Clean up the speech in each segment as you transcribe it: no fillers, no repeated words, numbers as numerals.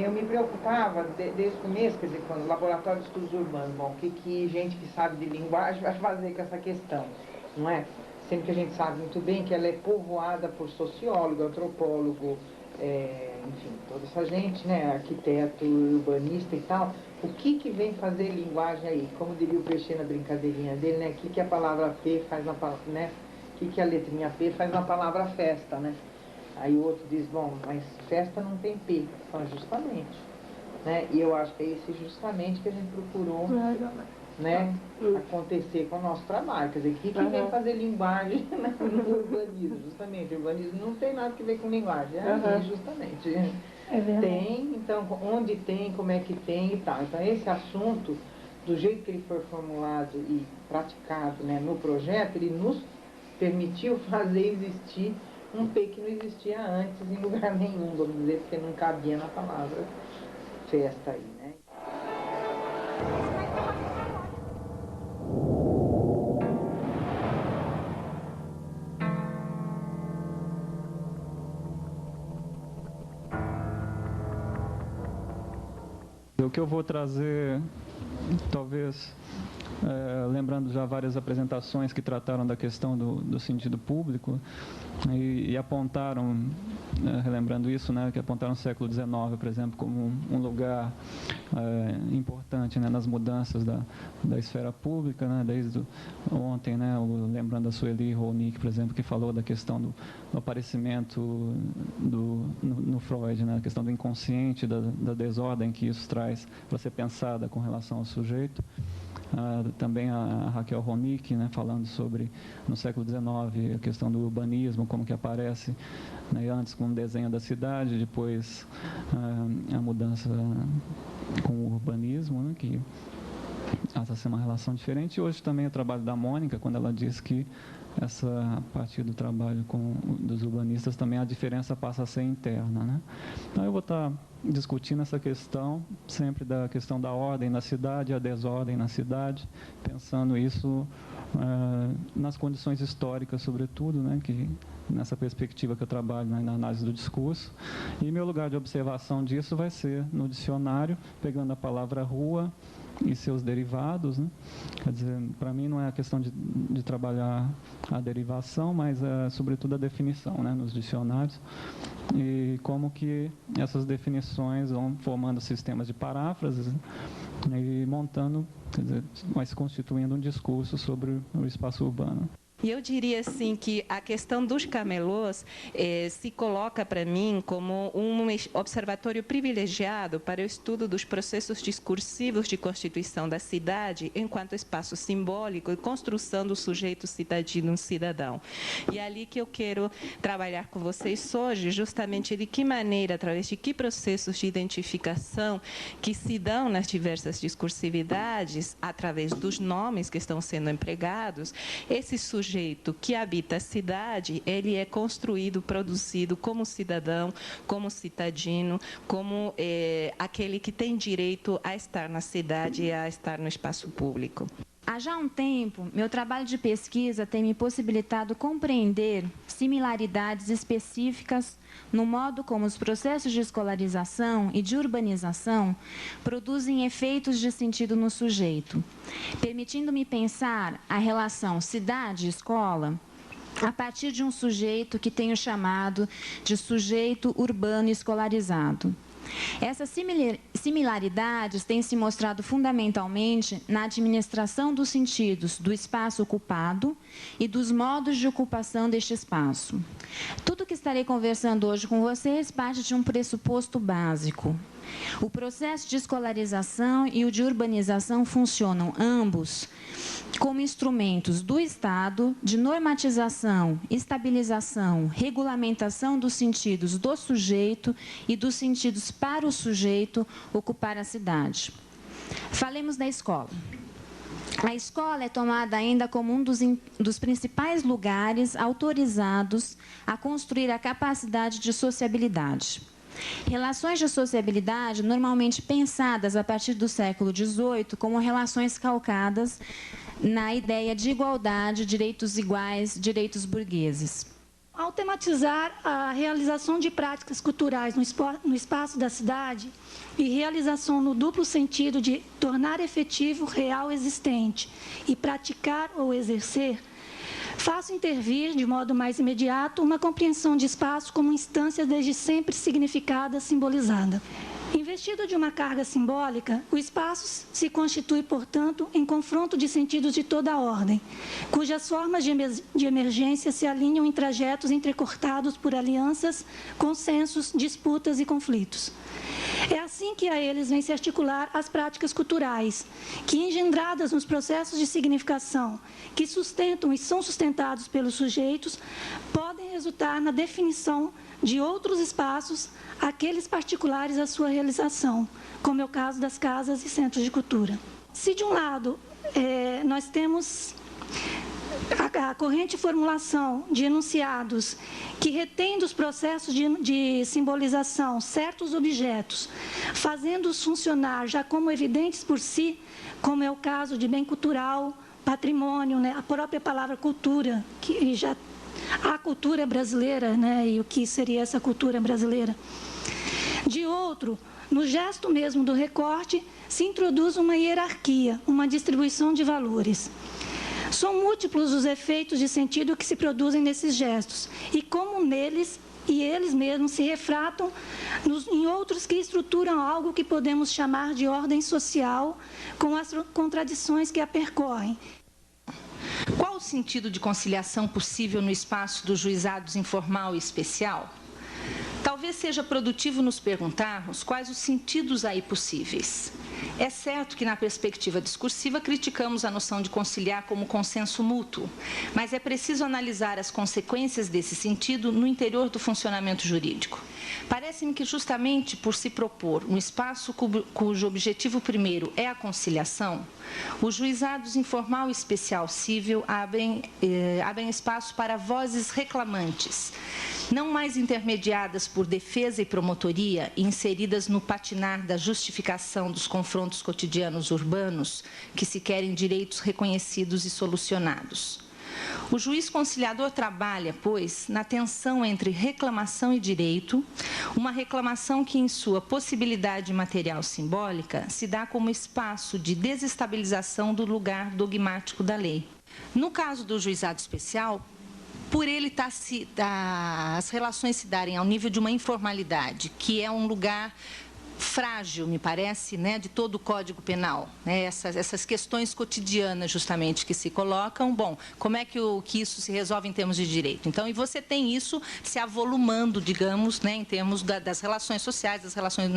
Eu me preocupava desde o começo, quer dizer, quando o Laboratório de Estudos Urbanos, bom, o que gente que sabe de linguagem vai fazer com essa questão, não é? Sendo que a gente sabe muito bem que ela é povoada por sociólogo, antropólogo, enfim, toda essa gente, né, arquiteto, urbanista e tal. O que vem fazer linguagem aí? Como diria o Peixe na brincadeirinha dele, né? O que a palavra P faz na palavra, né? O que a letrinha P faz na palavra festa, né? Aí o outro diz, bom, mas festa não tem P, então justamente, né? E eu acho que é esse justamente que a gente procurou, né, acontecer com o nosso trabalho. Quer dizer, o que vem fazer linguagem no urbanismo? Justamente, o urbanismo não tem nada a ver com linguagem, aí justamente. É verdade. Tem, então, onde tem, como é que tem e tal. Então, esse assunto, do jeito que ele foi formulado e praticado, né, no projeto, ele nos permitiu fazer existir um P que não existia antes em lugar nenhum, vamos dizer, porque não cabia na palavra festa aí, né? O que eu vou trazer, talvez, lembrando já várias apresentações que trataram da questão do sentido público e apontaram, relembrando isso, né, que apontaram o século XIX, por exemplo, como um lugar importante, né, nas mudanças da esfera pública, né, desde ontem, né, lembrando a Sueli Rolnick, por exemplo, que falou da questão do aparecimento no Freud, né, a questão do inconsciente, da desordem que isso traz para ser pensada com relação ao sujeito. Também a Raquel Ronick, né, falando sobre, no século XIX, a questão do urbanismo, como que aparece, né, antes com o desenho da cidade, depois a mudança com o urbanismo, né, que essa é uma relação diferente. E hoje também o trabalho da Mônica, quando ela diz que a partir do trabalho dos urbanistas também a diferença passa a ser interna, né? Então eu vou estar discutindo essa questão, sempre da questão da ordem na cidade, a desordem na cidade, pensando isso nas condições históricas, sobretudo, né, que nessa perspectiva que eu trabalho, né, na análise do discurso. E meu lugar de observação disso vai ser no dicionário, pegando a palavra rua e seus derivados, né? Quer dizer, para mim não é a questão de trabalhar a derivação, mas sobretudo a definição, né, nos dicionários, e como que essas definições vão formando sistemas de paráfrases, né, e montando, quer dizer, vai se constituindo um discurso sobre o espaço urbano. E eu diria assim que a questão dos camelôs se coloca para mim como um observatório privilegiado para o estudo dos processos discursivos de constituição da cidade enquanto espaço simbólico e construção do sujeito cidadino cidadão. E é ali que eu quero trabalhar com vocês hoje, justamente de que maneira, através de que processos de identificação que se dão nas diversas discursividades, através dos nomes que estão sendo empregados, esse sujeito que habita a cidade, ele é construído, produzido como cidadão, como cidadino, como aquele que tem direito a estar na cidade e a estar no espaço público. Há já um tempo, meu trabalho de pesquisa tem me possibilitado compreender similaridades específicas no modo como os processos de escolarização e de urbanização produzem efeitos de sentido no sujeito, permitindo-me pensar a relação cidade-escola a partir de um sujeito que tenho chamado de sujeito urbano escolarizado. Essas similaridades têm se mostrado fundamentalmente na administração dos sentidos do espaço ocupado e dos modos de ocupação deste espaço. Tudo que estarei conversando hoje com vocês parte de um pressuposto básico. O processo de escolarização e o de urbanização funcionam ambos como instrumentos do Estado de normatização, estabilização, regulamentação dos sentidos do sujeito e dos sentidos para o sujeito ocupar a cidade. Falemos da escola. A escola é tomada ainda como um dos principais lugares autorizados a construir a capacidade de sociabilidade. Relações de sociabilidade normalmente pensadas a partir do século XVIII como relações calcadas na ideia de igualdade, direitos iguais, direitos burgueses. Ao tematizar a realização de práticas culturais no espaço da cidade e realização no duplo sentido de tornar efetivo real existente e praticar ou exercer, faço intervir, de modo mais imediato, uma compreensão de espaço como instância desde sempre significada, simbolizada. Investido de uma carga simbólica, o espaço se constitui, portanto, em confronto de sentidos de toda a ordem, cujas formas de emergência se alinham em trajetos entrecortados por alianças, consensos, disputas e conflitos. É assim que a eles vem se articular as práticas culturais, que, engendradas nos processos de significação, que sustentam e são sustentados pelos sujeitos, podem resultar na definição de outros espaços, aqueles particulares à sua realização, como é o caso das casas e centros de cultura. Se, de um lado, nós temos a corrente formulação de enunciados que retém dos processos de simbolização certos objetos, fazendo-os funcionar já como evidentes por si, como é o caso de bem cultural, patrimônio, né? A própria palavra cultura, que já a cultura brasileira, né? E o que seria essa cultura brasileira. De outro, no gesto mesmo do recorte, se introduz uma hierarquia, uma distribuição de valores. São múltiplos os efeitos de sentido que se produzem nesses gestos, e como neles e eles mesmos se refratam em outros que estruturam algo que podemos chamar de ordem social, com as contradições que a percorrem. Qual o sentido de conciliação possível no espaço dos juizados informal e especial? Talvez seja produtivo nos perguntarmos quais os sentidos aí possíveis. É certo que, na perspectiva discursiva, criticamos a noção de conciliar como consenso mútuo, mas é preciso analisar as consequências desse sentido no interior do funcionamento jurídico. Parece-me que, justamente por se propor um espaço cujo objetivo primeiro é a conciliação, os juizados informal e especial cível abrem espaço para vozes reclamantes, não mais intermediadas por defesa e promotoria, inseridas no patinar da justificação dos confrontos cotidianos urbanos, que se querem direitos reconhecidos e solucionados. O juiz conciliador trabalha, pois, na tensão entre reclamação e direito, uma reclamação que, em sua possibilidade material simbólica, se dá como espaço de desestabilização do lugar dogmático da lei. No caso do juizado especial, por ele as relações se darem ao nível de uma informalidade, que é um lugar frágil, me parece, né, de todo o Código Penal, né, essas questões cotidianas, justamente, que se colocam. Bom, como é que isso se resolve em termos de direito? Então, e você tem isso se avolumando, digamos, né, em termos das relações sociais, das relações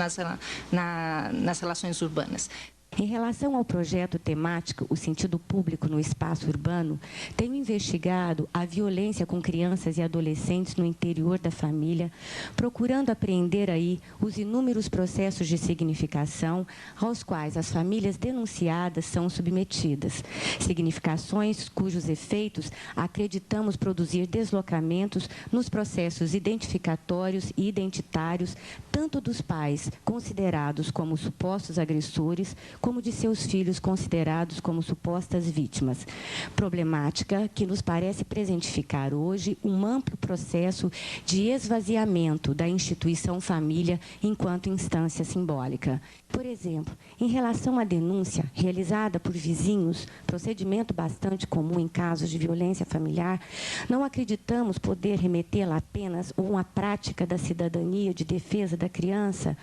nas relações urbanas. Em relação ao projeto temático O Sentido Público no Espaço Urbano, tenho investigado a violência com crianças e adolescentes no interior da família, procurando apreender aí os inúmeros processos de significação aos quais as famílias denunciadas são submetidas. Significações cujos efeitos acreditamos produzir deslocamentos nos processos identificatórios e identitários, tanto dos pais considerados como supostos agressores, como de seus filhos considerados como supostas vítimas. Problemática que nos parece presentificar hoje um amplo processo de esvaziamento da instituição família enquanto instância simbólica. Por exemplo, em relação à denúncia realizada por vizinhos, procedimento bastante comum em casos de violência familiar, não acreditamos poder remetê-la apenas a uma prática da cidadania de defesa da criança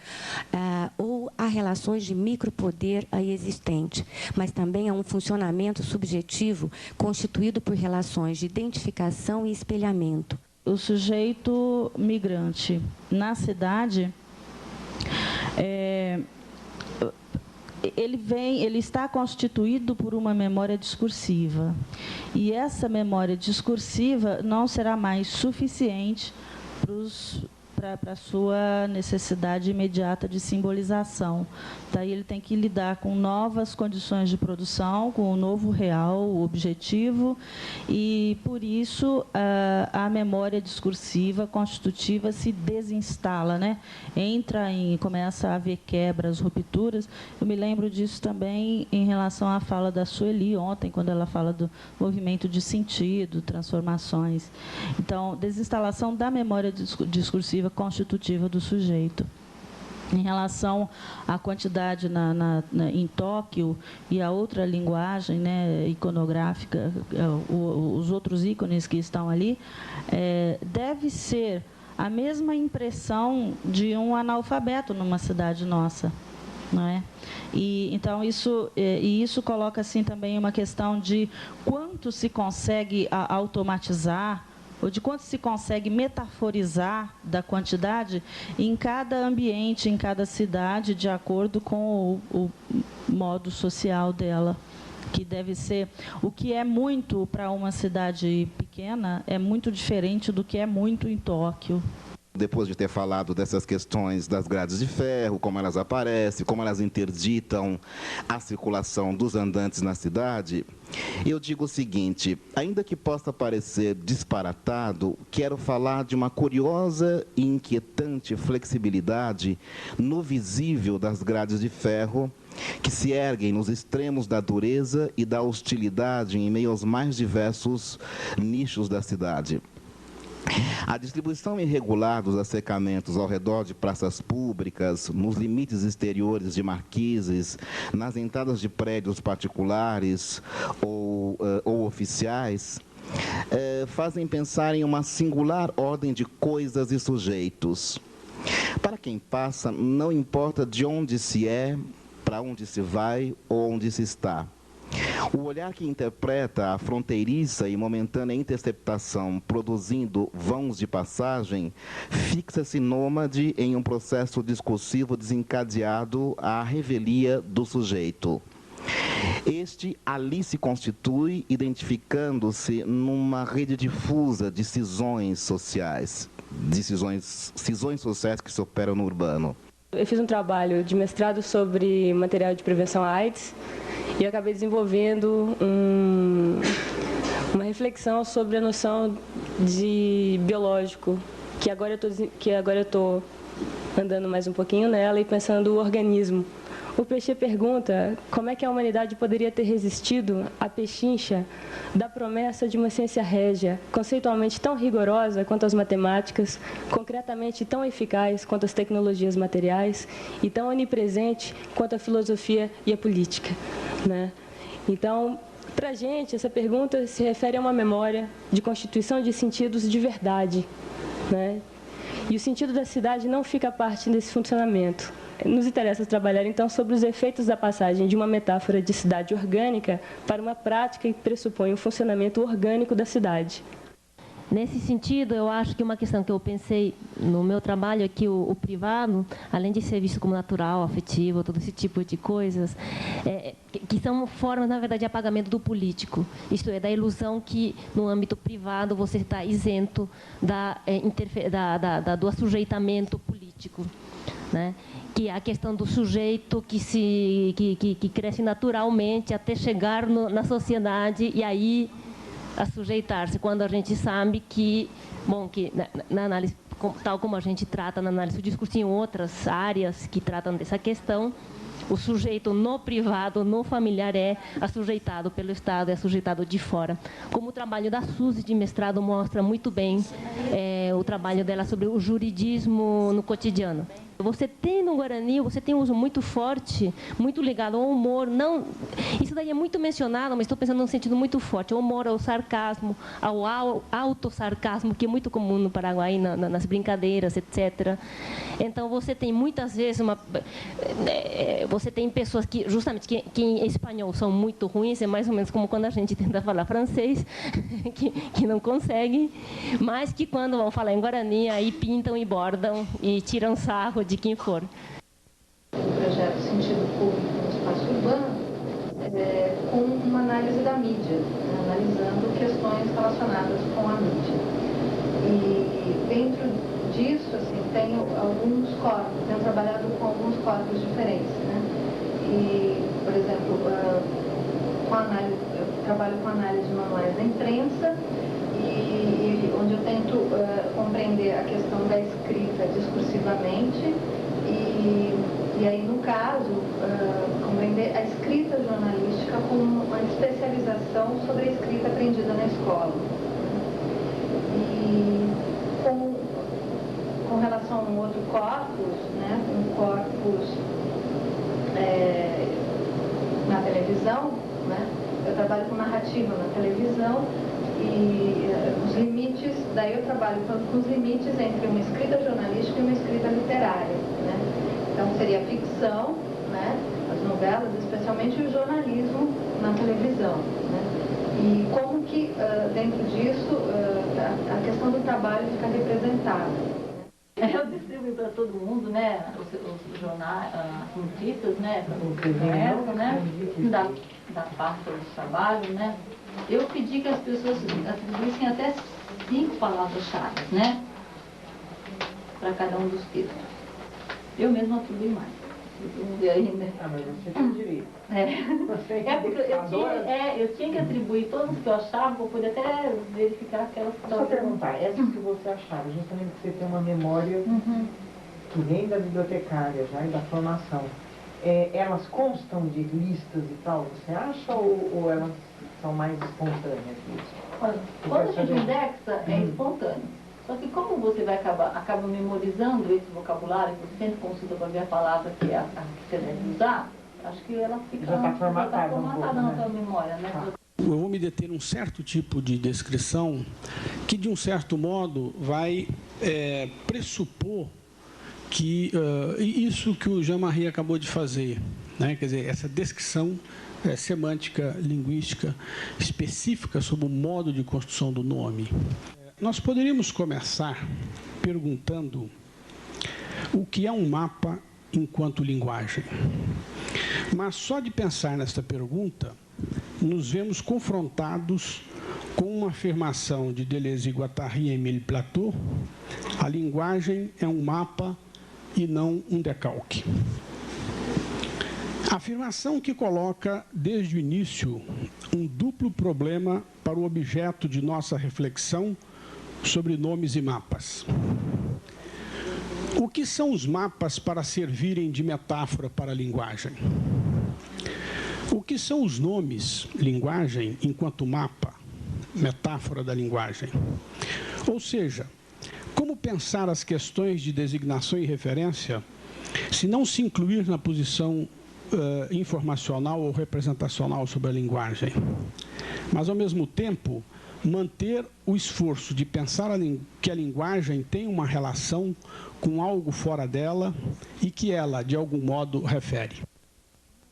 ou a relações de micropoder aí existente, mas também a um funcionamento subjetivo constituído por relações de identificação e espelhamento. O sujeito migrante na cidade, ele está constituído por uma memória discursiva. E essa memória discursiva não será mais suficiente para a sua necessidade imediata de simbolização. Daí ele tem que lidar com novas condições de produção, com o novo real, o objetivo, e, por isso, a memória discursiva constitutiva se desinstala, né? Começa a haver quebras, rupturas. Eu me lembro disso também em relação à fala da Sueli ontem, quando ela fala do movimento de sentido, transformações. Então, desinstalação da memória discursiva constitutiva do sujeito. Em relação à quantidade em Tóquio e a outra linguagem, né, iconográfica, os outros ícones que estão ali, deve ser a mesma impressão de um analfabeto numa cidade nossa. Não é? Então, isso coloca assim, também uma questão de quanto se consegue automatizar, ou de quanto se consegue metaforizar da quantidade em cada ambiente, em cada cidade, de acordo com o modo social dela, que deve ser... O que é muito para uma cidade pequena é muito diferente do que é muito em Tóquio. Depois de ter falado dessas questões das grades de ferro, como elas aparecem, como elas interditam a circulação dos andantes na cidade, eu digo o seguinte: ainda que possa parecer disparatado, quero falar de uma curiosa e inquietante flexibilidade no visível das grades de ferro, que se erguem nos extremos da dureza e da hostilidade em meio aos mais diversos nichos da cidade. A distribuição irregular dos assecamentos ao redor de praças públicas, nos limites exteriores de marquises, nas entradas de prédios particulares ou oficiais, fazem pensar em uma singular ordem de coisas e sujeitos. Para quem passa, não importa de onde se é, para onde se vai ou onde se está. O olhar que interpreta a fronteiriça e momentânea interceptação, produzindo vãos de passagem, fixa-se nômade em um processo discursivo desencadeado à revelia do sujeito. Este ali se constitui, identificando-se numa rede difusa de cisões sociais, cisões sociais que se operam no urbano. Eu fiz um trabalho de mestrado sobre material de prevenção à AIDS e eu acabei desenvolvendo uma reflexão sobre a noção de biológico, que agora eu estou andando mais um pouquinho nela e pensando o organismo. O Peixe pergunta como é que a humanidade poderia ter resistido à pechincha da promessa de uma ciência régia, conceitualmente tão rigorosa quanto as matemáticas, concretamente tão eficaz quanto as tecnologias materiais e tão onipresente quanto a filosofia e a política, né? Então, para a gente, essa pergunta se refere a uma memória de constituição de sentidos de verdade, né? E o sentido da cidade não fica parte desse funcionamento. Nos interessa trabalhar, então, sobre os efeitos da passagem de uma metáfora de cidade orgânica para uma prática que pressupõe um funcionamento orgânico da cidade. Nesse sentido, eu acho que uma questão que eu pensei no meu trabalho é que o privado, além de ser visto como natural, afetivo, todo esse tipo de coisas, que são formas, na verdade, de apagamento do político. Isto é, da ilusão que, no âmbito privado, você está isento do assujeitamento político, né? Que é a questão do sujeito que cresce naturalmente até chegar na sociedade e aí a sujeitar-se, quando a gente sabe que na análise, tal como a gente trata na análise do discurso, em outras áreas que tratam dessa questão, o sujeito no privado, no familiar, é assujeitado pelo Estado, é assujeitado de fora. Como o trabalho da Suzy de mestrado mostra muito bem o trabalho dela sobre o juridismo no cotidiano. Você tem no Guarani, você tem um uso muito forte, muito ligado ao humor. Não, isso daí é muito mencionado, mas estou pensando num sentido muito forte. Ao humor, ao sarcasmo, ao autossarcasmo, que é muito comum no Paraguai, nas brincadeiras, etc. Então, você tem muitas vezes você tem pessoas que, justamente, que em espanhol são muito ruins, é mais ou menos como quando a gente tenta falar francês, que não consegue, mas que quando vão falar em Guarani, aí pintam e bordam e tiram sarro de quem for. O projeto Sentido Público no Espaço Urbano com uma análise da mídia, né, analisando questões relacionadas com a mídia. E dentro disso, assim, tenho alguns corpos, tenho trabalhado com alguns corpos diferentes, né? E, por exemplo, eu trabalho com análise de manuais da imprensa, e onde eu tento compreender a questão da escrita discursivamente e aí, no caso, compreender a escrita jornalística como uma especialização sobre a escrita aprendida na escola. E com relação a um outro corpus, né, um corpus na televisão, né, eu trabalho com narrativa na televisão e os limites, daí eu trabalho com os limites entre uma escrita jornalística e uma escrita literária, né? Então seria a ficção, né, as novelas, especialmente o jornalismo na televisão, né? E como que dentro disso a questão do trabalho fica representada. Eu distribuí para todo mundo, né, os jornais, as notícias, né, da parte do trabalho, né. Eu pedi que as pessoas atribuíssem até 5 palavras-chave, né, para cada um dos textos. Eu mesmo atribuí mais. Vamos ver ainda. Mas você tem direito. Porque eu tinha que atribuir todos que eu achava para poder até verificar aquelas que Só perguntar, essas que você achava, justamente que você tem uma memória que vem da bibliotecária já e da formação, elas constam de listas e tal, você acha, ou elas são mais espontâneas? Olha, quando a gente indexa, é espontâneo. Só que como você vai acaba memorizando esse vocabulário, você sempre consulta para ver a palavra que você deve usar, acho que ela fica já está formatada na sua memória, né? Eu vou me deter num certo tipo de descrição que, de um certo modo, vai pressupor que isso que o Jean-Marie acabou de fazer, né? Quer dizer, essa descrição semântica, linguística, específica sobre o modo de construção do nome. Nós poderíamos começar perguntando o que é um mapa enquanto linguagem. Mas só de pensar nesta pergunta, nos vemos confrontados com uma afirmação de Deleuze, Guattari e Émile Plateau: a linguagem é um mapa e não um decalque. Afirmação que coloca, desde o início, um duplo problema para o objeto de nossa reflexão sobre nomes e mapas. O que são os mapas para servirem de metáfora para a linguagem? O que são os nomes, linguagem, enquanto mapa, metáfora da linguagem? Ou seja, como pensar as questões de designação e referência se não se incluir na posição informacional ou representacional sobre a linguagem, mas, ao mesmo tempo, manter o esforço de pensar que a linguagem tem uma relação com algo fora dela e que ela, de algum modo, refere.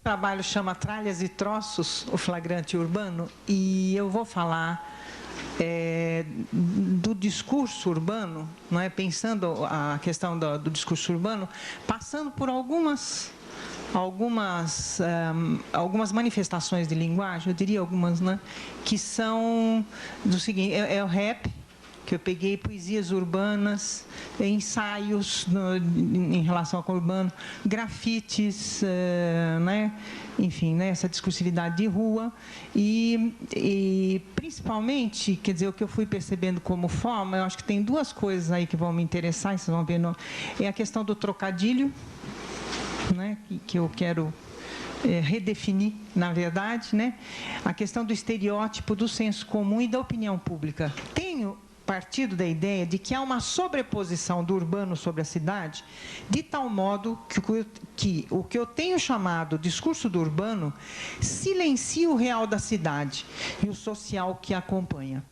O trabalho chama Tralhas e Troços, o flagrante urbano, e eu vou falar do discurso urbano, não é? Pensando a questão do discurso urbano, passando por algumas manifestações de linguagem, eu diria algumas, né, que são do seguinte: é o rap, que eu peguei poesias urbanas, ensaios em relação ao urbano, grafites, né, enfim, né, essa discursividade de rua e principalmente, quer dizer, o que eu fui percebendo como forma, eu acho que tem 2 coisas aí que vão me interessar, e vocês vão ver, é a questão do trocadilho, né, que eu quero redefinir, na verdade, né, a questão do estereótipo, do senso comum e da opinião pública. Tenho partido da ideia de que há uma sobreposição do urbano sobre a cidade, de tal modo que o que eu tenho chamado discurso do urbano silencia o real da cidade e o social que acompanha.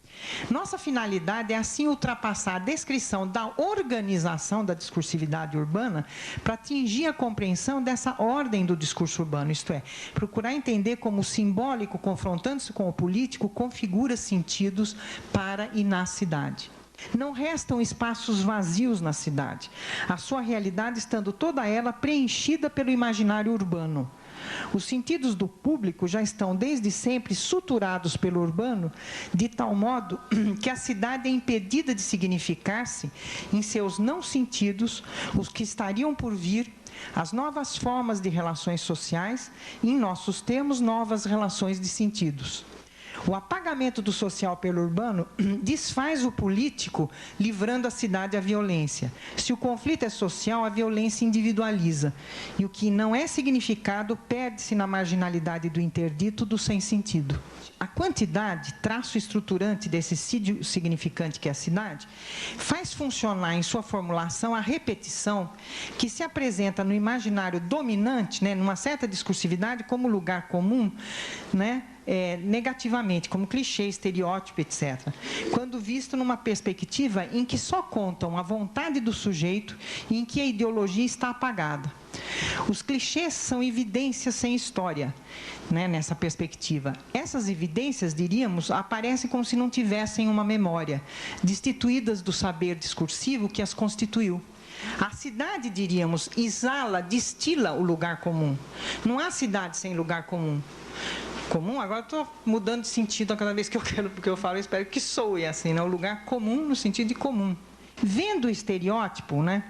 Nossa finalidade é, assim, ultrapassar a descrição da organização da discursividade urbana para atingir a compreensão dessa ordem do discurso urbano, isto é, procurar entender como o simbólico, confrontando-se com o político, configura sentidos para e na cidade. Não restam espaços vazios na cidade, a sua realidade estando toda ela preenchida pelo imaginário urbano. Os sentidos do público já estão desde sempre suturados pelo urbano, de tal modo que a cidade é impedida de significar-se em seus não sentidos, os que estariam por vir, as novas formas de relações sociais e, em nossos termos, novas relações de sentidos. O apagamento do social pelo urbano desfaz o político, livrando a cidade à violência. Se o conflito é social, a violência individualiza. E o que não é significado perde-se na marginalidade do interdito, do sem sentido. A quantidade, traço estruturante desse sídio significante que é a cidade, faz funcionar em sua formulação a repetição que se apresenta no imaginário dominante, né, numa certa discursividade, como lugar comum, né, negativamente, como clichê, estereótipo, etc. Quando visto numa perspectiva em que só contam a vontade do sujeito e em que a ideologia está apagada. Os clichês são evidências sem história, né, nessa perspectiva. Essas evidências, diríamos, aparecem como se não tivessem uma memória, destituídas do saber discursivo que as constituiu. A cidade, diríamos, exala, destila o lugar comum. Não há cidade sem lugar comum. Comum, agora estou mudando de sentido a cada vez que eu quero, porque eu falo, eu espero que soe assim, né? O lugar comum no sentido de comum. Vendo o estereótipo, né?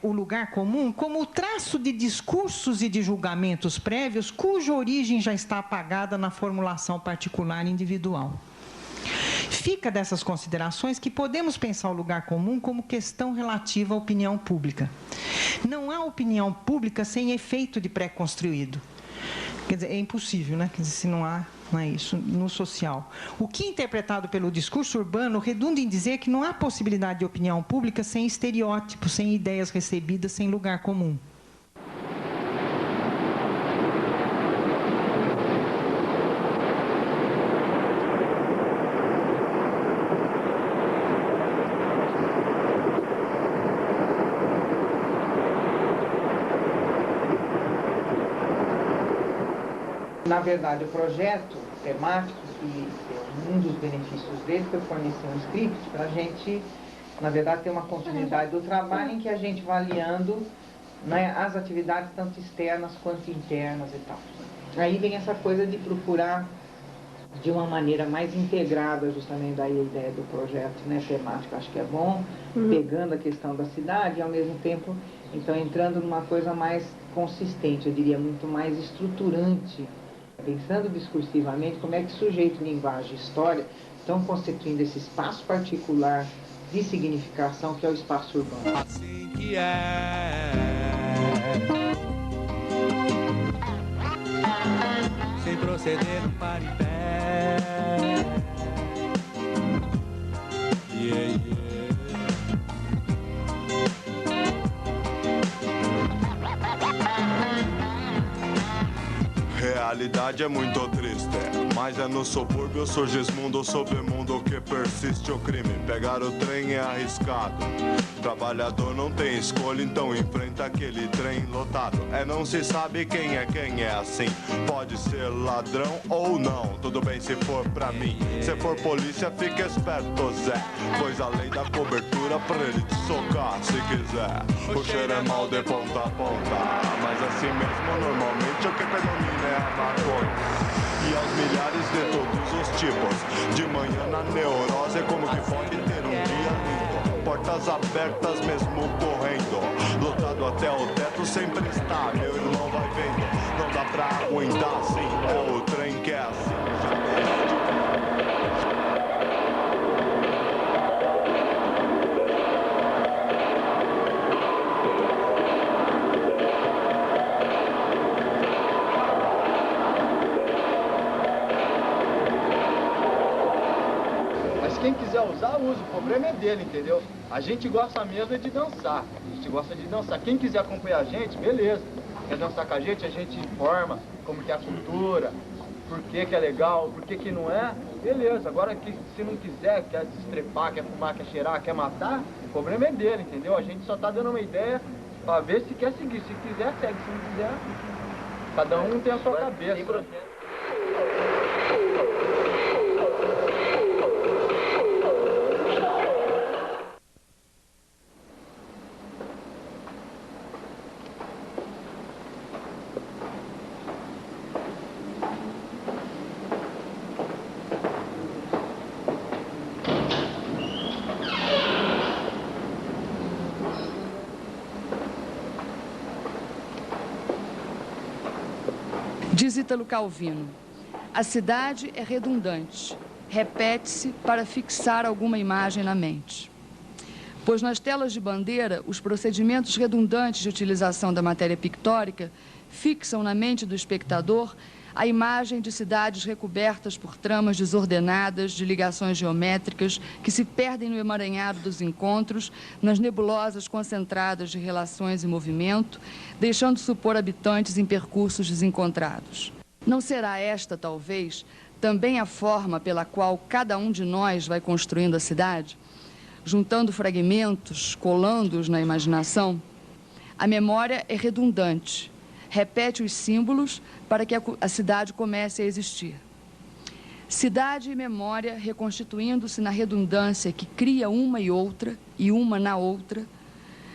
O lugar comum como o traço de discursos e de julgamentos prévios cuja origem já está apagada na formulação particular e individual. Fica dessas considerações que podemos pensar o lugar comum como questão relativa à opinião pública. Não há opinião pública sem efeito de pré-construído. Quer dizer, é impossível, né? Quer dizer, se não é isso no social. O que, interpretado pelo discurso urbano, redunda em dizer que não há possibilidade de opinião pública sem estereótipos, sem ideias recebidas, sem lugar comum. Na verdade, o projeto temático, que um dos benefícios dele foi fornecer um script para a gente, na verdade, ter uma continuidade do trabalho em que a gente vai aliando, né, as atividades tanto externas quanto internas e tal. Aí vem essa coisa de procurar de uma maneira mais integrada, justamente daí a ideia do projeto, né, temático, acho que é bom, pegando a questão da cidade e ao mesmo tempo, então, entrando numa coisa mais consistente, eu diria, muito mais estruturante, pensando discursivamente como é que sujeito, linguagem e história estão constituindo esse espaço particular de significação que é o espaço urbano. Assim que é, sem proceder não para em pé, yeah, yeah. Realidade é muito triste, mas é no subúrbio surge esse mundo, submundo que persiste o crime. Pegar o trem é arriscado, trabalhador não tem escolha, então enfrenta aquele trem lotado. Não se sabe quem é assim, pode ser ladrão ou não, tudo bem se for pra mim. Se for polícia fica esperto, Zé, pois a lei da cobertura pra ele te socar se quiser. O cheiro é mal de ponta a ponta, mas assim mesmo normalmente o que predomina é a maconha. E aos milhares de todos os tipos, de manhã na neurose, como que pode ter um dia lindo. Portas abertas mesmo correndo, lotado até o teto sempre está, meu irmão vai vendo. Não dá pra aguentar assim, o trem que é assim. Quem quiser usar, usa. O problema é dele, entendeu? A gente gosta mesmo é de dançar. A gente gosta de dançar. Quem quiser acompanhar a gente, beleza. Quer dançar com a gente informa como que é a cultura, por que é legal, por que não é, beleza. Agora, que se não quiser, quer se estrepar, quer fumar, quer cheirar, quer matar, o problema é dele, entendeu? A gente só tá dando uma ideia pra ver se quer seguir. Se quiser, segue. Se não quiser, cada um tem a sua cabeça. Diz Ítalo Calvino: a cidade é redundante, repete-se para fixar alguma imagem na mente. Pois nas telas de bandeira, os procedimentos redundantes de utilização da matéria pictórica fixam na mente do espectador a imagem de cidades recobertas por tramas desordenadas de ligações geométricas que se perdem no emaranhado dos encontros, nas nebulosas concentradas de relações e movimento, deixando supor habitantes em percursos desencontrados. Não será esta, talvez, também a forma pela qual cada um de nós vai construindo a cidade? Juntando fragmentos, colando-os na imaginação? A memória é redundante, repete os símbolos para que a cidade comece a existir. Cidade e memória reconstituindo-se na redundância que cria uma e outra, e uma na outra.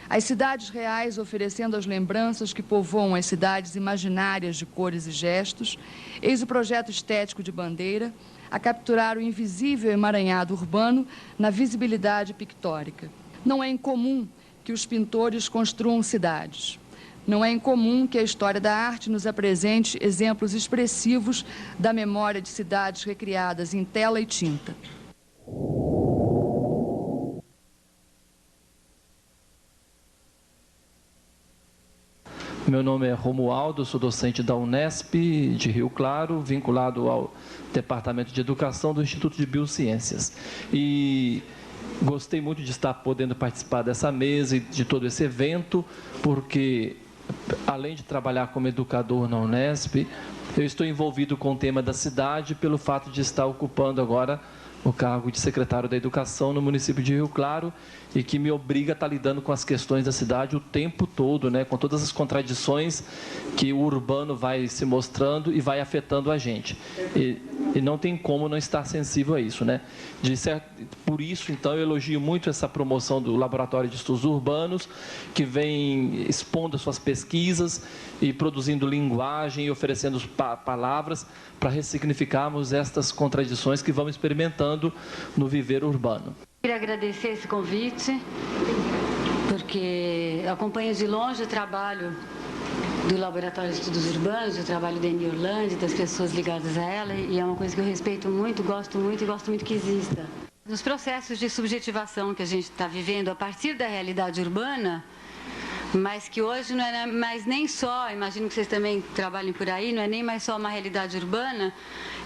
As cidades reais oferecendo as lembranças que povoam as cidades imaginárias de cores e gestos. Eis o projeto estético de Bandeira, a capturar o invisível emaranhado urbano na visibilidade pictórica. Não é incomum que os pintores construam cidades. Não é incomum que a história da arte nos apresente exemplos expressivos da memória de cidades recriadas em tela e tinta. Meu nome é Romualdo, sou docente da Unesp de Rio Claro, vinculado ao Departamento de Educação do Instituto de Biociências. E gostei muito de estar podendo participar dessa mesa e de todo esse evento, porque, além de trabalhar como educador na Unesp, eu estou envolvido com o tema da cidade pelo fato de estar ocupando agora o cargo de secretário da Educação no município de Rio Claro, e que me obriga a estar lidando com as questões da cidade o tempo todo, né, com todas as contradições que o urbano vai se mostrando e vai afetando a gente. E não tem como não estar sensível a isso, né? Por isso, então, eu elogio muito essa promoção do Laboratório de Estudos Urbanos, que vem expondo suas pesquisas e produzindo linguagem e oferecendo palavras para ressignificarmos estas contradições que vamos experimentando no viver urbano. Queria agradecer esse convite, porque acompanho de longe o trabalho do Laboratório de Estudos Urbanos, o trabalho da Eni Orlandi, das pessoas ligadas a ela, e é uma coisa que eu respeito muito, gosto muito e gosto muito que exista. Nos processos de subjetivação que a gente está vivendo a partir da realidade urbana, mas que hoje não é mais nem só, imagino que vocês também trabalhem por aí, não é nem mais só uma realidade urbana,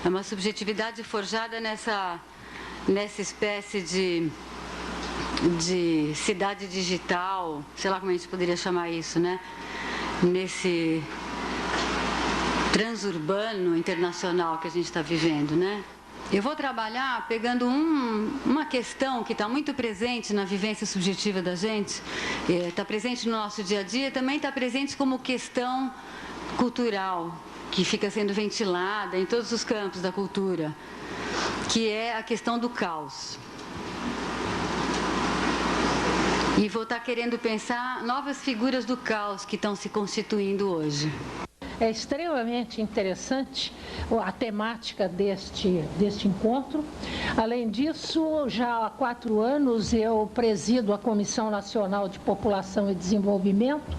é uma subjetividade forjada nessa espécie de cidade digital, sei lá como a gente poderia chamar isso, né? Nesse transurbano internacional que a gente está vivendo, né? Eu vou trabalhar pegando uma questão que está muito presente na vivência subjetiva da gente, está presente no nosso dia a dia, também está presente como questão cultural, que fica sendo ventilada em todos os campos da cultura, que é a questão do caos. E vou estar querendo pensar novas figuras do caos que estão se constituindo hoje. É extremamente interessante a temática deste encontro. Além disso, já há 4 anos eu presido a Comissão Nacional de População e Desenvolvimento,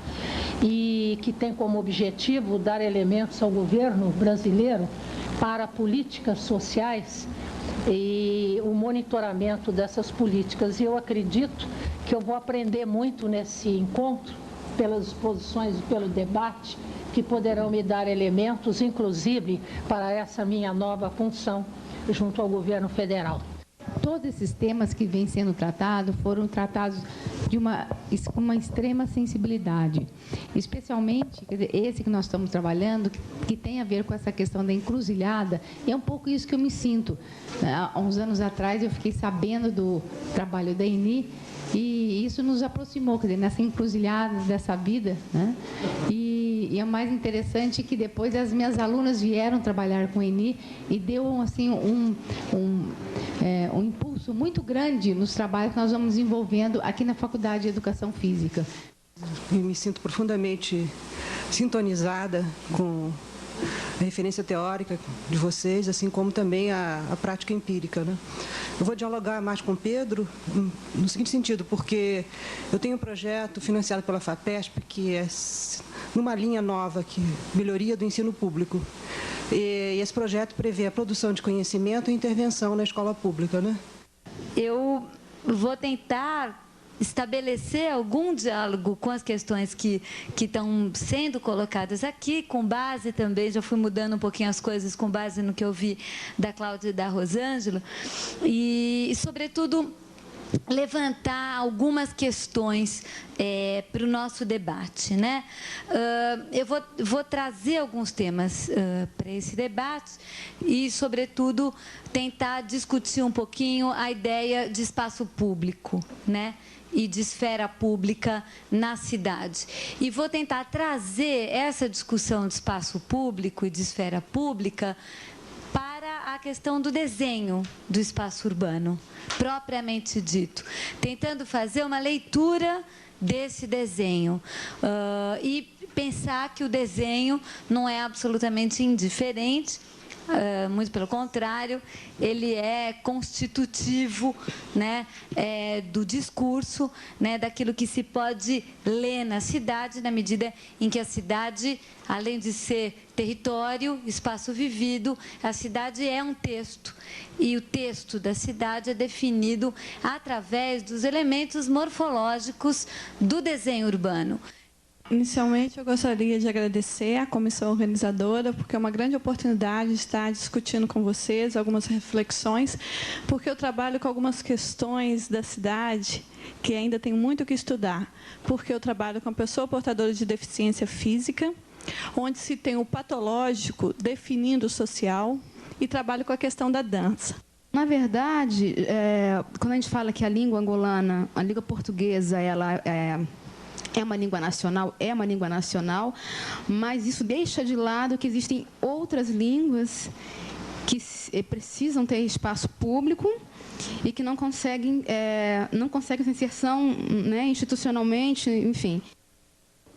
e que tem como objetivo dar elementos ao governo brasileiro para políticas sociais e o monitoramento dessas políticas. E eu acredito que eu vou aprender muito nesse encontro, pelas exposições e pelo debate, que poderão me dar elementos, inclusive, para essa minha nova função junto ao governo federal. Todos esses temas que vêm sendo tratados foram tratados com uma extrema sensibilidade, especialmente esse que nós estamos trabalhando, que tem a ver com essa questão da encruzilhada, e é um pouco isso que eu me sinto. Há uns anos atrás eu fiquei sabendo do trabalho da Eni, e isso nos aproximou, quer dizer, nessa encruzilhada dessa vida, né? E é mais interessante que depois as minhas alunas vieram trabalhar com a Eni e deu assim um impulso muito grande nos trabalhos que nós vamos desenvolvendo aqui na Faculdade de Educação Física. Eu me sinto profundamente sintonizada com a referência teórica de vocês, assim como também a prática empírica, né? Eu vou dialogar mais com o Pedro no seguinte sentido, porque eu tenho um projeto financiado pela FAPESP, que é numa linha nova, que melhoria do ensino público. E esse projeto prevê a produção de conhecimento e intervenção na escola pública, né? Eu vou tentar estabelecer algum diálogo com as questões que estão sendo colocadas aqui, com base também, já fui mudando um pouquinho as coisas com base no que eu vi da Cláudia e da Rosângela, e sobretudo, levantar algumas questões para o nosso debate, né? Eu vou trazer alguns temas para esse debate e, sobretudo, tentar discutir um pouquinho a ideia de espaço público, né? E de esfera pública na cidade. E vou tentar trazer essa discussão de espaço público e de esfera pública para a questão do desenho do espaço urbano, propriamente dito, tentando fazer uma leitura desse desenho e pensar que o desenho não é absolutamente indiferente, muito pelo contrário, ele é constitutivo, né, do discurso, né, daquilo que se pode ler na cidade, na medida em que a cidade, além de ser território, espaço vivido, a cidade é um texto. E o texto da cidade é definido através dos elementos morfológicos do desenho urbano. Inicialmente, eu gostaria de agradecer à comissão organizadora, porque é uma grande oportunidade de estar discutindo com vocês algumas reflexões, porque eu trabalho com algumas questões da cidade que ainda tenho muito o que estudar, porque eu trabalho com a pessoa portadora de deficiência física, onde se tem o patológico definindo o social, e trabalho com a questão da dança. Na verdade, quando a gente fala que a língua angolana, a língua portuguesa, ela é uma língua nacional, mas isso deixa de lado que existem outras línguas que precisam ter espaço público e que não conseguem essa inserção, né, institucionalmente, enfim.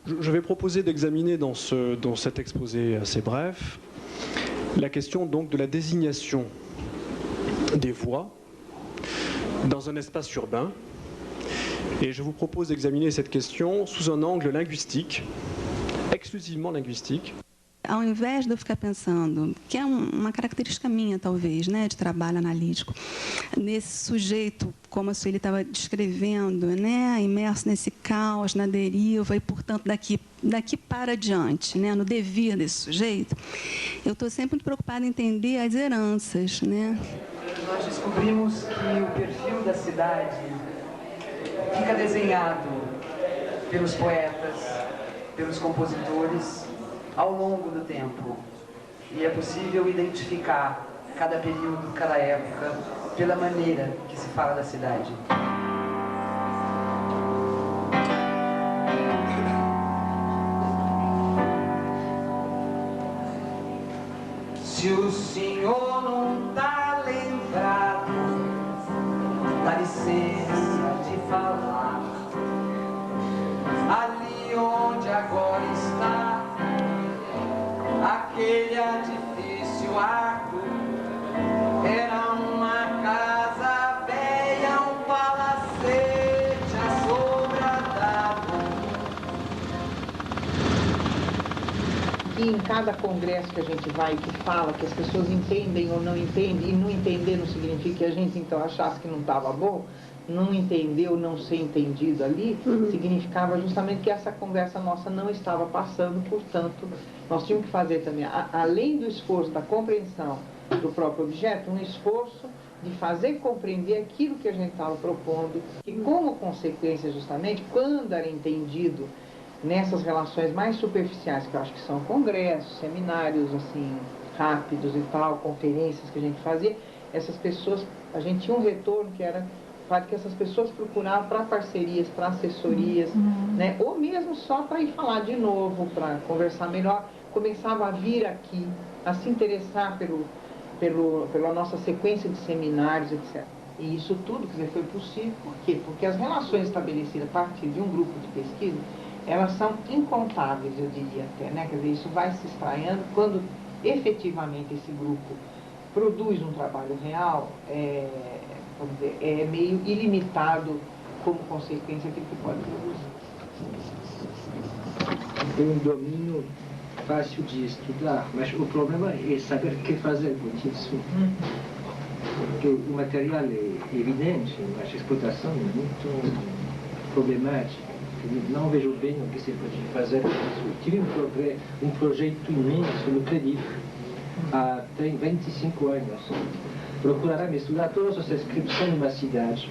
Je vais proposer d'examiner dans cet exposé assez bref la question donc de la désignation des voies dans un espace urbain. Et je vous propose d'examiner cette question sous un angle linguistique, exclusivement linguistique. Ao invés de eu ficar pensando, que é uma característica minha, talvez, né, de trabalho analítico, nesse sujeito, como a Sueli estava descrevendo, né, imerso nesse caos, na deriva, e, portanto, daqui para diante, né, no devir desse sujeito, eu estou sempre muito preocupada em entender as heranças, né? Nós descobrimos que o perfil da cidade fica desenhado pelos poetas, pelos compositores, ao longo do tempo. E é possível identificar cada período, cada época, pela maneira que se fala da cidade. Se o senhor não tá lembrado, dá licença de falar. Ali onde agora está aquele edifício arco, era uma casa velha, um palacete assobradado. E em cada congresso que a gente vai, que fala, que as pessoas entendem ou não entendem, e não entender não significa que a gente então achasse que não estava bom, não entendeu, não ser entendido ali, significava justamente que essa conversa nossa não estava passando, portanto, nós tínhamos que fazer também, além do esforço da compreensão do próprio objeto, um esforço de fazer compreender aquilo que a gente estava propondo, e como consequência, justamente, quando era entendido nessas relações mais superficiais, que eu acho que são congressos, seminários, assim, rápidos e tal, conferências que a gente fazia, essas pessoas, a gente tinha um retorno que era que essas pessoas procuravam para parcerias, para assessorias, né? Ou mesmo só para ir falar de novo, para conversar melhor, começava a vir aqui, a se interessar pela nossa sequência de seminários, etc. E isso tudo, quer dizer, foi possível, por quê? Porque as relações estabelecidas a partir de um grupo de pesquisa, elas são incontáveis, eu diria até, né? Quer dizer, isso vai se espraiando quando efetivamente esse grupo produz um trabalho real, vamos dizer, é meio ilimitado como consequência aquilo que pode produzir. Tem um domínio fácil de estudar, mas o problema é saber o que fazer com isso. Porque o material é evidente, mas a explotação é muito problemática. Não vejo bem o que se pode fazer com isso. Tive um projeto imenso no Credif há 25 anos. Procurará estudar todas as inscrições numa cidade.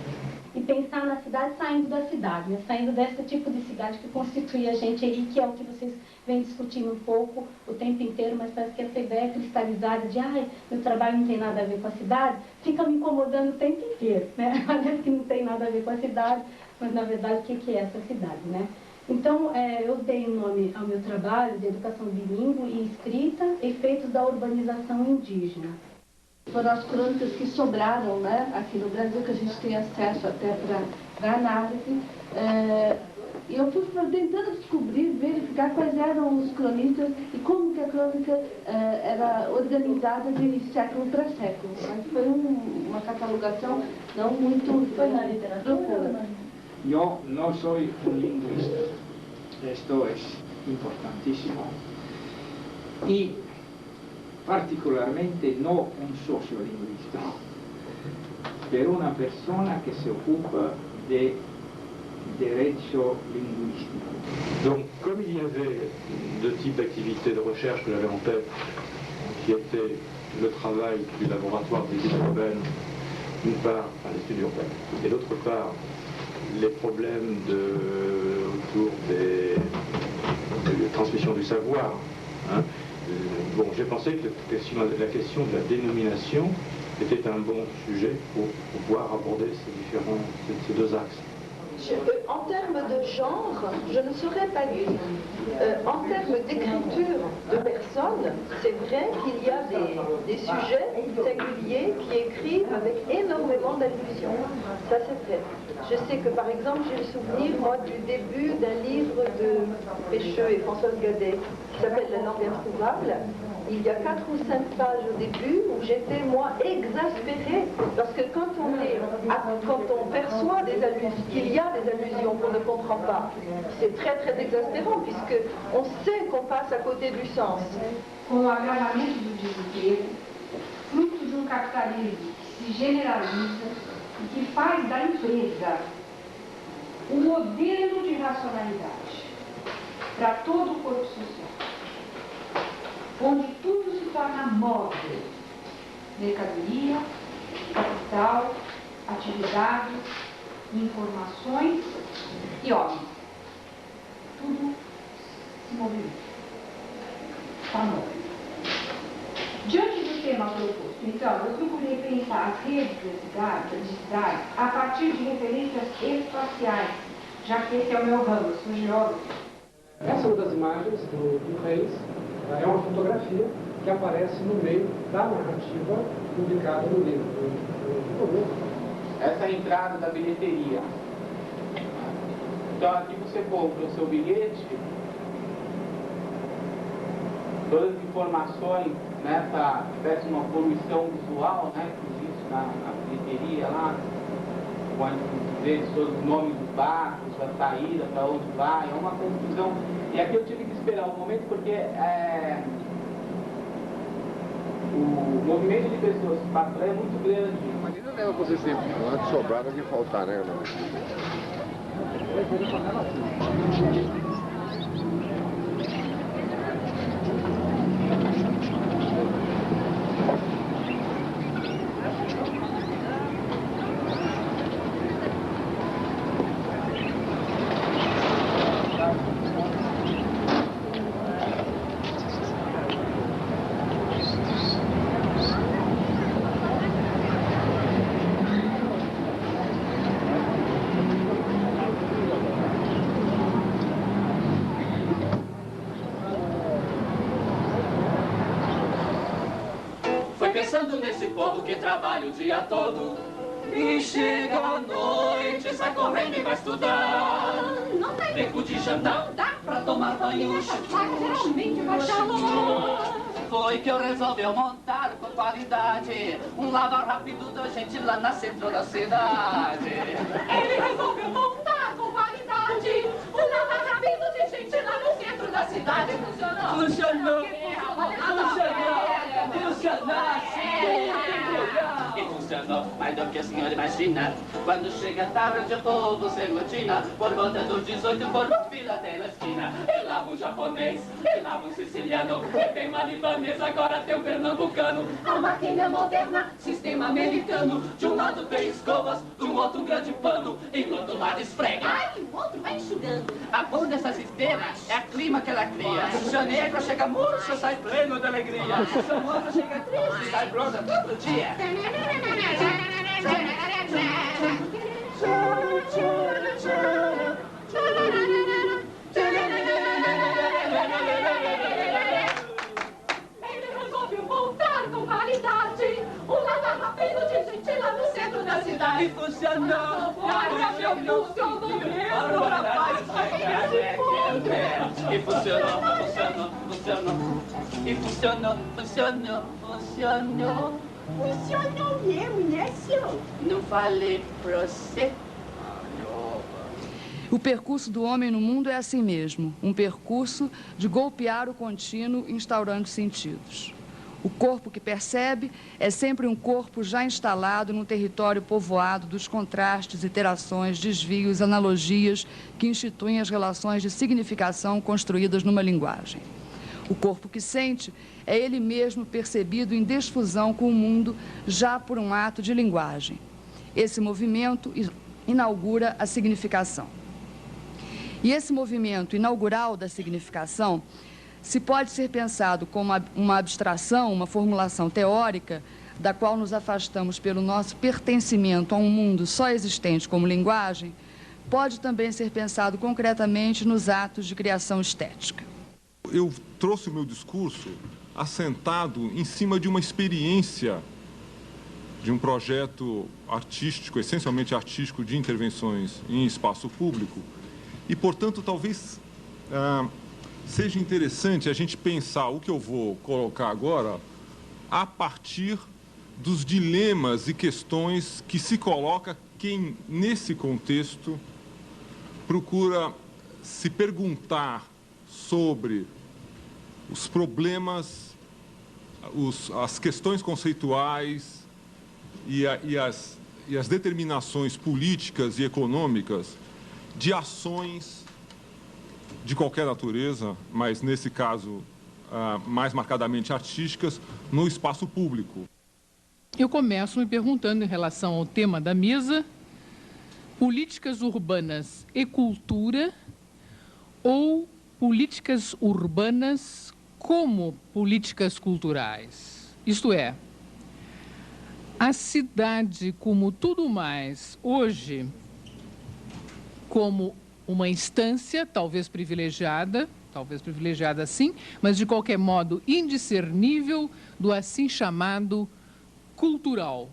E pensar na cidade saindo da cidade, né? Saindo desse tipo de cidade que constitui a gente aí, que é o que vocês vêm discutindo um pouco o tempo inteiro, mas parece que essa ideia cristalizada de meu trabalho não tem nada a ver com a cidade, fica me incomodando o tempo inteiro, né? Parece que não tem nada a ver com a cidade, mas na verdade o que é essa cidade, né? Então, eu dei um nome ao meu trabalho de educação bilíngue e escrita, efeitos da urbanização indígena. Foram as crônicas que sobraram, né, aqui no Brasil, que a gente tem acesso até para análise. E eu fui tentando descobrir, verificar quais eram os cronistas e como que a crônica era organizada de século para século. Mas foi uma catalogação não muito... Foi na literatura? Eu não sou um linguista. Esto es importantísimo. Y particularmente no un sociolinguista, pero una persona que se ocupa de derecho linguístico. Donc, comme il y avait deux types d'activités de recherche que j'avais en tête, qui étaient le travail du laboratoire des études urbaines, d'une part, l'étude urbaine, et d'autre part, les problèmes autour des transmissions du savoir, hein. Bon, j'ai pensé que la question de la dénomination était un bon sujet pour pouvoir aborder ces deux axes. En termes de genre, je ne saurais pas dire. En termes d'écriture de personnes, c'est vrai qu'il y a des sujets singuliers qui écrivent avec énormément d'allusions. Ça, c'est vrai. Je sais que, par exemple, j'ai le souvenir, moi, du début d'un livre de Pécheux et Françoise Gadet qui s'appelle La langue introuvable. Il y a 4 ou 5 pages au début où j'étais, moi, exaspérée. Parce que quand on perçoit qu'il y a des allusions qu'on ne comprend pas, c'est très, très exaspérant, puisqu'on sait qu'on passe à côté du sens. Com o agravamento do desemprego, fruto de capitalismo que se generaliza e que faz da empresa um modelo de racionalidade para todo o corpo social, onde tudo se torna móvel, mercadoria, capital, atividades, informações e homem. Tudo se movimenta. Está móvel. Diante do tema proposto, então, eu procurei pensar as redes de cidades a partir de referências espaciais, já que esse é o meu ramo, eu sou geógrafo. Essa é uma das imagens do Reis, é uma fotografia que aparece no meio da narrativa publicada no livro. Essa é a entrada da bilheteria. Então aqui você compra o seu bilhete, todas as informações nessa espécie de uma poluição visual, né, que existe na bilheteria lá, pode dizer todos os nomes dos barcos, a saída, para onde vai, é uma confusão. E aqui eu tive que esperar um momento porque o movimento de pessoas que passam é muito grande. Mas ainda leva você sempre de sobrar de faltar, né? Pensando nesse povo que trabalha o dia todo e chega à noite, sai correndo e vai estudar. Não tem tempo de jantar, não dá pra tomar banho. Geralmente vai calor. foi que eu resolvi montar com qualidade um lava rápido da gente lá na centro da cidade. Ele resolveu montar com qualidade um lava rápido de gente lá no centro da cidade. Funcionou. Funcionou. E funcionou mais do que a senhora imagina. Quando chega a tarde o povo se aglutina. Por volta dos 18 formam fila até na esquina. E lá um japonês, e lá um siciliano, e tem uma libanesa, agora tem um pernambucano. A máquina moderna, sistema americano. De um lado tem escovas, do outro um grande pano. E do outro lado esfrega, ai, o outro vai enxugando. A bom dessa cisterna é a clima que ela cria. Se o seu negro chega murcho, sai pleno de alegria. Se o seu outro chega triste, sai bronza todo dia. Ele resolveu voltar com qualidade um lava rápido de gente lá no centro da cidade. E funcionou! Funcionou mesmo, rapaz! E funcionou! E funcionou! Funcionou mesmo, né, senhor? Não falei pra você. O percurso do homem no mundo é assim mesmo, um percurso de golpear o contínuo, instaurando sentidos. O corpo que percebe é sempre um corpo já instalado num território povoado dos contrastes, iterações, desvios, analogias que instituem as relações de significação construídas numa linguagem. O corpo que sente é ele mesmo percebido em desfusão com o mundo já por um ato de linguagem. Esse movimento inaugura a significação. E esse movimento inaugural da significação se pode ser pensado como uma abstração, uma formulação teórica, da qual nos afastamos pelo nosso pertencimento a um mundo só existente como linguagem, pode também ser pensado concretamente nos atos de criação estética. Eu trouxe o meu discurso assentado em cima de uma experiência de um projeto artístico, essencialmente artístico, de intervenções em espaço público. E, portanto, talvez seja interessante a gente pensar o que eu vou colocar agora a partir dos dilemas e questões que se coloca quem, nesse contexto, procura se perguntar sobre os problemas, as questões conceituais e as determinações políticas e econômicas de ações de qualquer natureza, mas nesse caso mais marcadamente artísticas, no espaço público. Eu começo me perguntando em relação ao tema da mesa: políticas urbanas e cultura ou políticas urbanas como políticas culturais? Isto é, a cidade, como tudo mais, hoje, como uma instância, talvez privilegiada sim, mas de qualquer modo indiscernível do assim chamado cultural,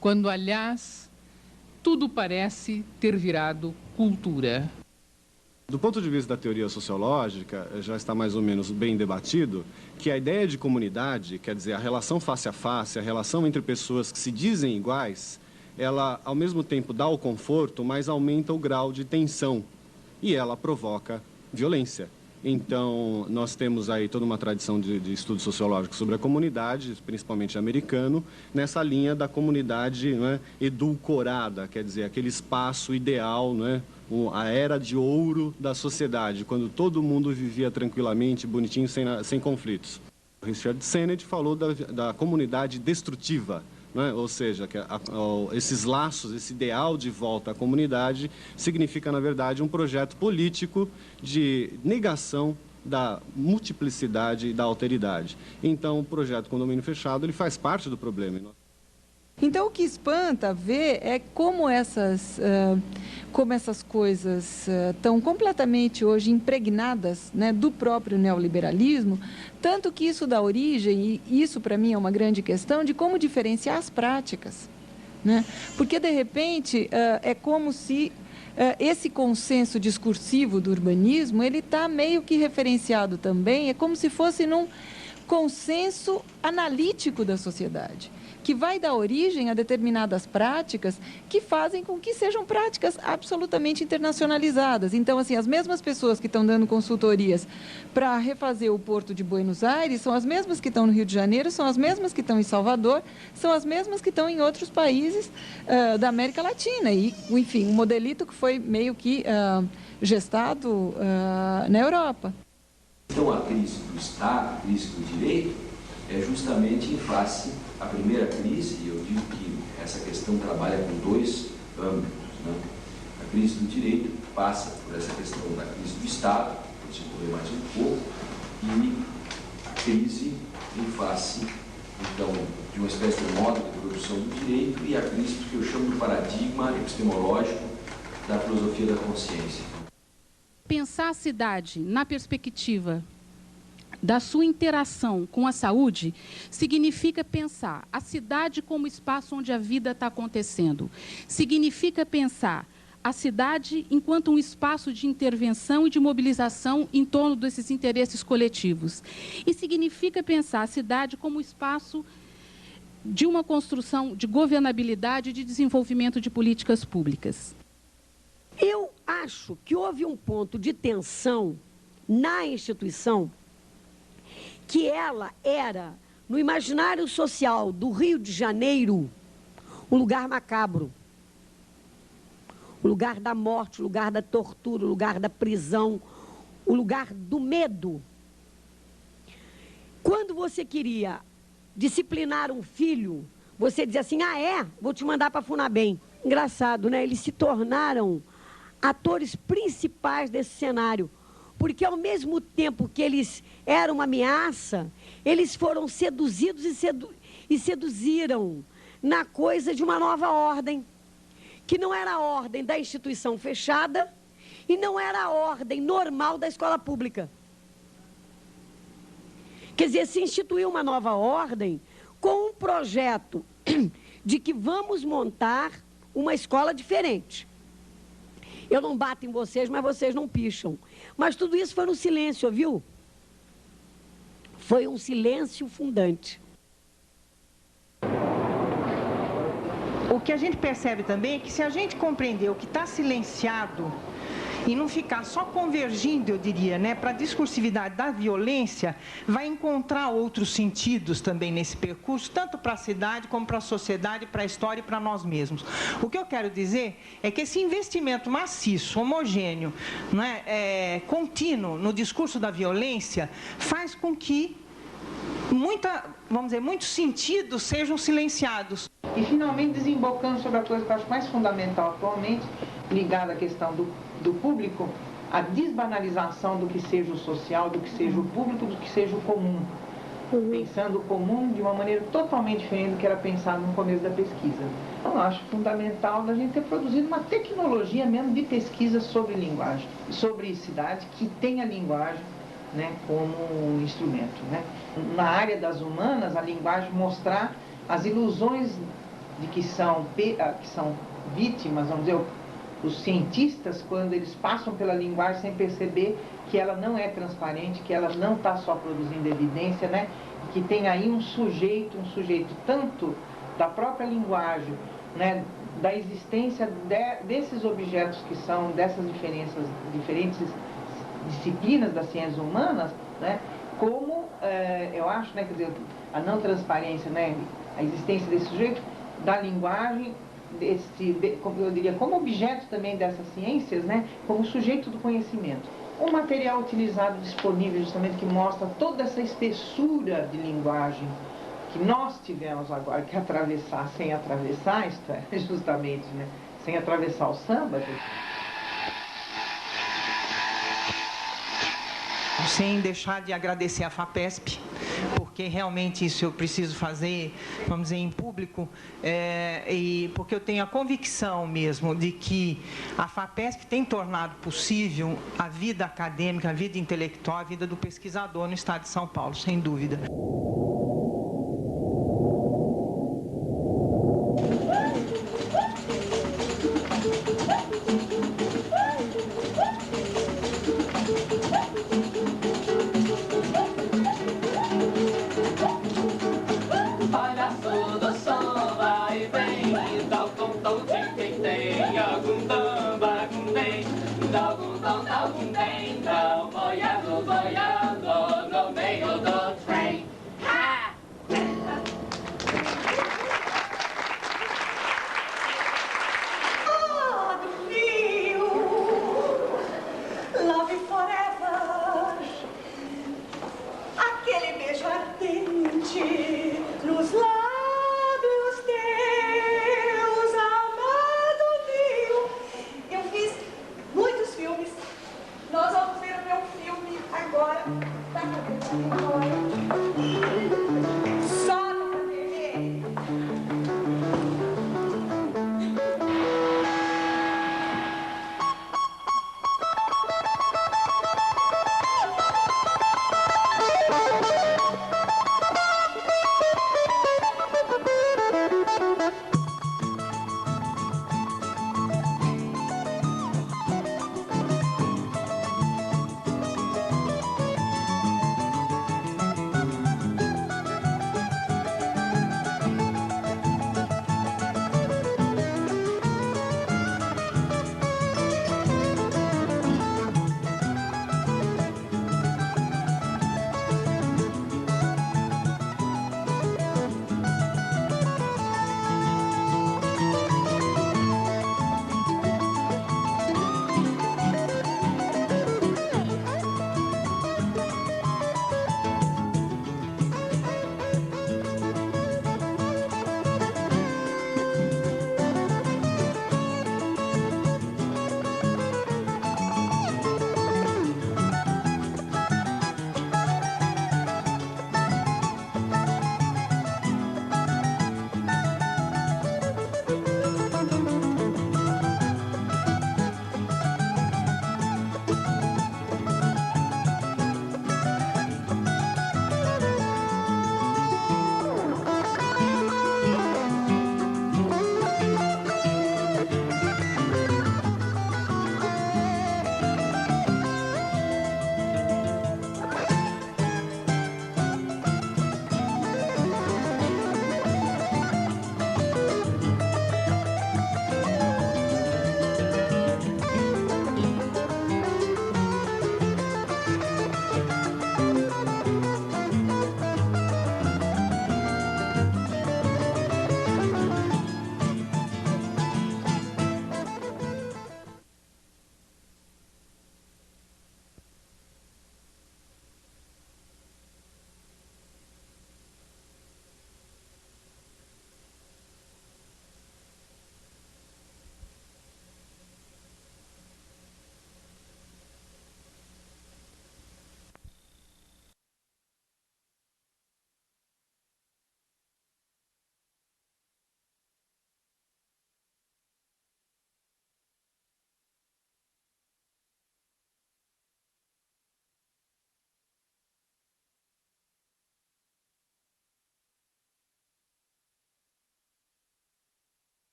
quando, aliás, tudo parece ter virado cultura. Do ponto de vista da teoria sociológica, já está mais ou menos bem debatido que a ideia de comunidade, quer dizer, a relação face a face, a relação entre pessoas que se dizem iguais, ela, ao mesmo tempo, dá o conforto, mas aumenta o grau de tensão e ela provoca violência. Então, nós temos aí toda uma tradição de estudo sociológico sobre a comunidade, principalmente americano, nessa linha da comunidade, não é, edulcorada, quer dizer, aquele espaço ideal, não é, a era de ouro da sociedade, quando todo mundo vivia tranquilamente, bonitinho, sem conflitos. Richard Sennett falou da comunidade destrutiva, né? Ou seja, que esses laços, esse ideal de volta à comunidade significa, na verdade, um projeto político de negação da multiplicidade e da alteridade. Então, o projeto Condomínio Fechado, ele faz parte do problema. Então, o que espanta ver é como essas coisas estão completamente hoje impregnadas, né, do próprio neoliberalismo, tanto que isso dá origem, e isso para mim é uma grande questão, de como diferenciar as práticas, né? Porque, de repente, é como se esse consenso discursivo do urbanismo, ele está meio que referenciado também, é como se fosse num consenso analítico da sociedade, que vai dar origem a determinadas práticas que fazem com que sejam práticas absolutamente internacionalizadas. Então, assim, as mesmas pessoas que estão dando consultorias para refazer o Porto de Buenos Aires são as mesmas que estão no Rio de Janeiro, são as mesmas que estão em Salvador, são as mesmas que estão em outros países da América Latina. E, enfim, um modelito que foi meio que gestado na Europa. Então, a crise do Estado, a crise do direito, é justamente em face à primeira crise, e eu digo que essa questão trabalha com dois âmbitos, né? A crise do direito passa por essa questão da crise do Estado, vou desenvolver mais um pouco, e a crise em face, então, de uma espécie de modo de produção do direito, e a crise que eu chamo de paradigma epistemológico da filosofia da consciência. Pensar a cidade na perspectiva da sua interação com a saúde significa pensar a cidade como espaço onde a vida está acontecendo. Significa pensar a cidade enquanto um espaço de intervenção e de mobilização em torno desses interesses coletivos. E significa pensar a cidade como espaço de uma construção de governabilidade e de desenvolvimento de políticas públicas. Eu acho que houve um ponto de tensão na instituição que ela era, no imaginário social do Rio de Janeiro, um lugar macabro, o lugar da morte, o lugar da tortura, o lugar da prisão, o lugar do medo. Quando você queria disciplinar um filho, você dizia assim, vou te mandar para a Funabem. Engraçado, né? Eles se tornaram atores principais desse cenário, porque ao mesmo tempo que eles eram uma ameaça, eles foram seduzidos e seduziram na coisa de uma nova ordem, que não era a ordem da instituição fechada e não era a ordem normal da escola pública. Quer dizer, se instituiu uma nova ordem com um projeto de que vamos montar uma escola diferente. Eu não bato em vocês, mas vocês não picham. Mas tudo isso foi no silêncio, viu? Foi um silêncio fundante. O que a gente percebe também é que se a gente compreender o que está silenciado e não ficar só convergindo, eu diria, né, para a discursividade da violência, vai encontrar outros sentidos também nesse percurso, tanto para a cidade como para a sociedade, para a história e para nós mesmos. O que eu quero dizer é que esse investimento maciço, homogêneo, né, contínuo no discurso da violência, faz com que muitos sentidos sejam silenciados. E, finalmente, desembocando sobre a coisa que eu acho mais fundamental atualmente, ligada à questão do público, a desbanalização do que seja o social, do que seja o público, do que seja o comum. Pensando o comum de uma maneira totalmente diferente do que era pensado no começo da pesquisa. Então, eu acho fundamental a gente ter produzido uma tecnologia mesmo de pesquisa sobre linguagem, sobre cidade, que tenha linguagem, né, como instrumento, né? Na área das humanas, a linguagem mostrar as ilusões de que são vítimas, vamos dizer, os cientistas, quando eles passam pela linguagem sem perceber que ela não é transparente, que ela não está só produzindo evidência, né? Que tem aí um sujeito tanto da própria linguagem, né, da existência desses objetos que são dessas diferentes disciplinas das ciências humanas, né, como, eu acho, né, quer dizer, a não transparência, né, a existência desse sujeito, da linguagem, eu diria, como objeto também dessas ciências, né, como sujeito do conhecimento. Um material utilizado, disponível, justamente, que mostra toda essa espessura de linguagem que nós tivemos agora que atravessar sem atravessar, isto é, justamente, né, sem atravessar o samba. Sem deixar de agradecer a FAPESP, porque realmente isso eu preciso fazer, vamos dizer, em público, e porque eu tenho a convicção mesmo de que a FAPESP tem tornado possível a vida acadêmica, a vida intelectual, a vida do pesquisador no estado de São Paulo, sem dúvida. um tal de um dentão, boiando, boiando no meio do trem. Ha! Ah, do Rio, Love Forever, aquele beijo ardente nos lábios teus, amado Rio. Eu fiz muitos filmes, nós vamos ver o meu filme agora. Tá,